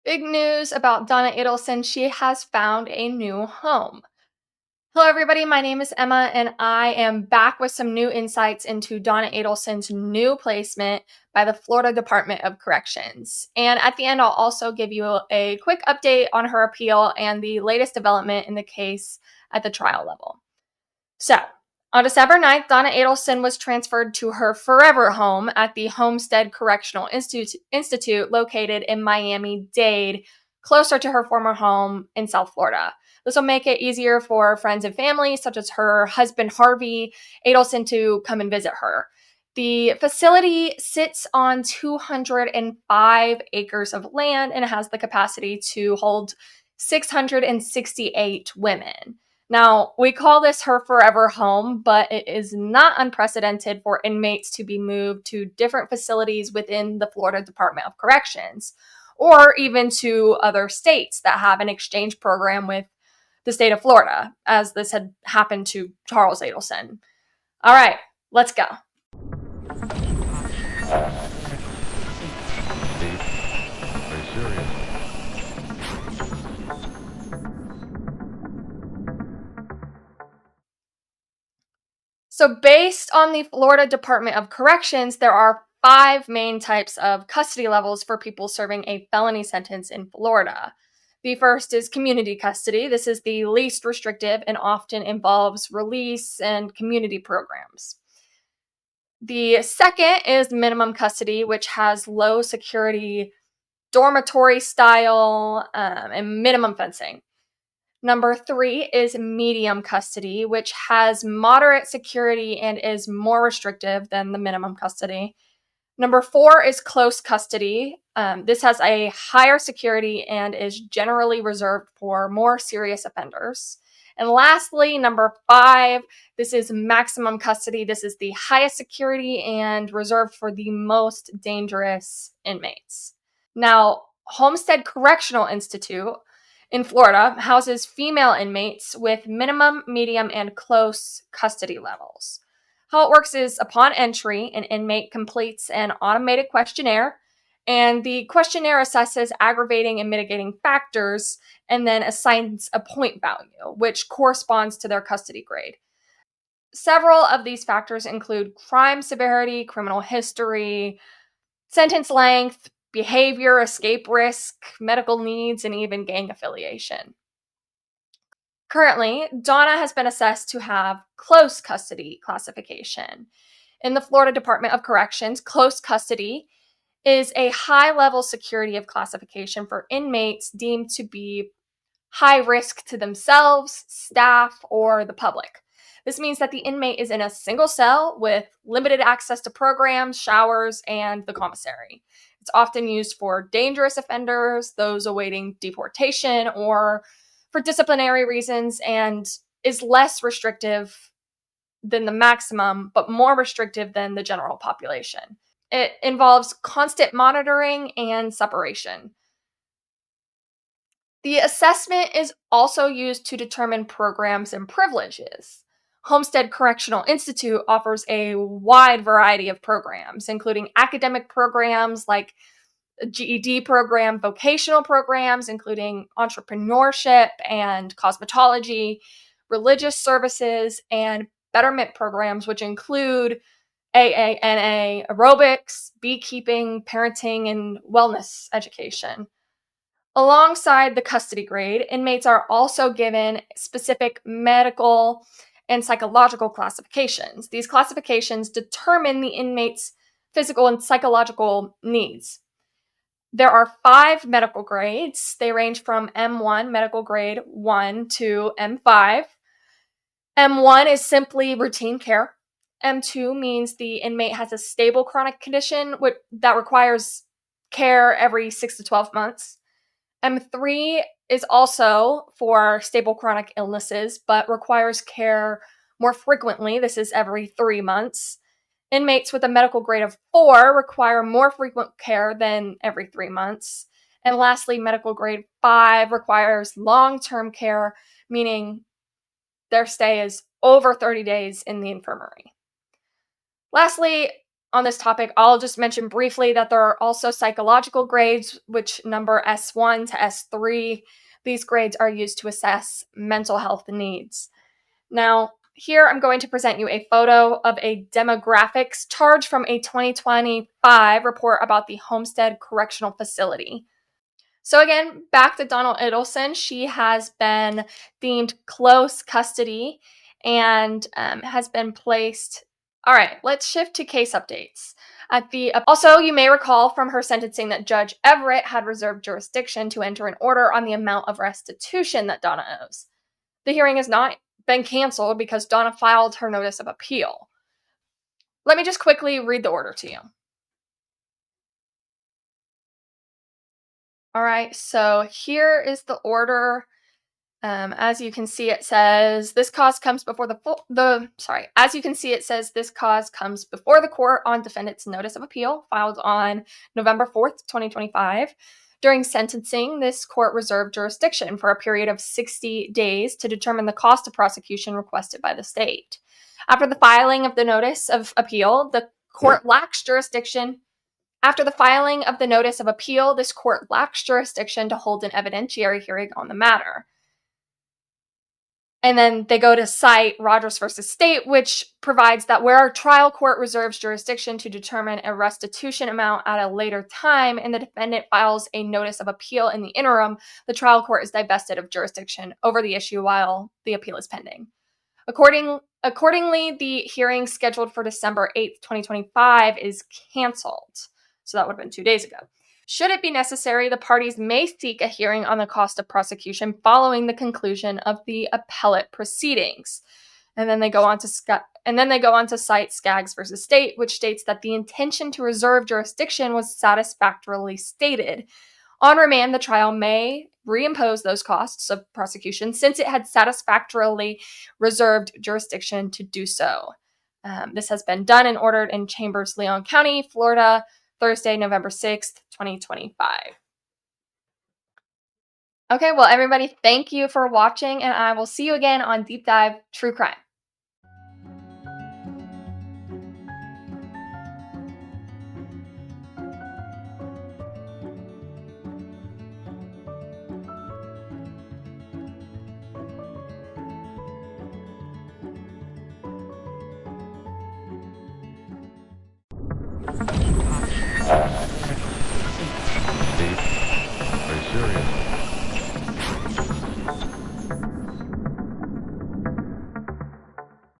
Big news about Donna Adelson. She has found a new home. Hello, everybody. My name is Emma, and I am back with some new insights into Donna Adelson's new placement by the Florida Department of Corrections. And at the end, I'll also give you a quick update on her appeal and the latest development in the case at the trial level. So, on December 9th, Donna Adelson was transferred to her forever home at the Homestead Correctional Institute located in Miami-Dade, closer to her former home in South Florida. This will make it easier for friends and family, such as her husband, Harvey Adelson, to come and visit her. The facility sits on 205 acres of land and has the capacity to hold 668 women. Now, we call this her forever home, but it is not unprecedented for inmates to be moved to different facilities within the Florida Department of Corrections, or even to other states that have an exchange program with the state of Florida, as this had happened to Charles Adelson. All right, let's go. So based on the Florida Department of Corrections, there are 5 main types of custody levels for people serving a felony sentence in Florida. The first is community custody. This is the least restrictive and often involves release and community programs. The second is minimum custody, which has low security dormitory style and minimum fencing. Number 3 is medium custody, which has moderate security and is more restrictive than the minimum custody. Number 4 is close custody. This has a higher security and is generally reserved for more serious offenders. And lastly, number 5, this is maximum custody. This is the highest security and reserved for the most dangerous inmates. Now, Homestead Correctional Institute in Florida houses female inmates with minimum, medium, and close custody levels. How it works is upon entry, an inmate completes an automated questionnaire, and the questionnaire assesses aggravating and mitigating factors and then assigns a point value, which corresponds to their custody grade. Several of these factors include crime severity, criminal history, sentence length, behavior, escape risk, medical needs, and even gang affiliation. Currently, Donna has been assessed to have close custody classification. In the Florida Department of Corrections, close custody is a high-level security of classification for inmates deemed to be high risk to themselves, staff, or the public. This means that the inmate is in a single cell with limited access to programs, showers, and the commissary. It's often used for dangerous offenders, those awaiting deportation, or for disciplinary reasons, and is less restrictive than the maximum, but more restrictive than the general population. It involves constant monitoring and separation. The assessment is also used to determine programs and privileges. Homestead Correctional Institute offers a wide variety of programs, including academic programs like a GED program, vocational programs, including entrepreneurship and cosmetology, religious services, and betterment programs, which include AANA, aerobics, beekeeping, parenting, and wellness education. Alongside the custody grade, inmates are also given specific medical and psychological classifications. These classifications determine the inmate's physical and psychological needs. There are 5 medical grades. They range from M1, medical grade 1, to M5. M1 is simply routine care. M2 means the inmate has a stable chronic condition that requires care every 6 to 12 months. M3 is also for stable chronic illnesses, but requires care more frequently. This is every 3 months. Inmates with a medical grade of 4 require more frequent care than every 3 months. And lastly, medical grade 5 requires long-term care, meaning their stay is over 30 days in the infirmary. Lastly, on this topic, I'll just mention briefly that there are also psychological grades, which number S1 to S3. These grades are used to assess mental health needs. Now, here I'm going to present you a photo of a demographics charge from a 2025 report about the Homestead Correctional Facility. So again, back to Donna Adelson. She has been deemed close custody and has been placed. All right, let's shift to case updates. Also, you may recall from her sentencing that Judge Everett had reserved jurisdiction to enter an order on the amount of restitution that Donna owes. The hearing has not been canceled because Donna filed her notice of appeal. Let me just quickly read the order to you. All right, so here is the order. As you can see, it says this cause comes before As you can see, it says this cause comes before the court on defendant's notice of appeal filed on November 4th, 2025. During sentencing, this court reserved jurisdiction for a period of 60 days to determine the cost of prosecution requested by the state. After the filing of the notice of appeal, the court lacks jurisdiction. After the filing of the notice of appeal, this court lacks jurisdiction to hold an evidentiary hearing on the matter. And then they go to cite Rogers v. State, which provides that where a trial court reserves jurisdiction to determine a restitution amount at a later time and the defendant files a notice of appeal in the interim, the trial court is divested of jurisdiction over the issue while the appeal is pending. Accordingly, the hearing scheduled for December 8th, 2025 is canceled. So that would have been 2 days ago. Should it be necessary, the parties may seek a hearing on the cost of prosecution following the conclusion of the appellate proceedings. And then they go on to cite Skaggs v. State, which states that the intention to reserve jurisdiction was satisfactorily stated. On remand, the trial may reimpose those costs of prosecution since it had satisfactorily reserved jurisdiction to do so. This has been done and ordered in Chambers, Leon County, Florida, Thursday, November 6th, 2025. Okay, well, everybody, thank you for watching, and I will see you again on Deep Dive True Crime.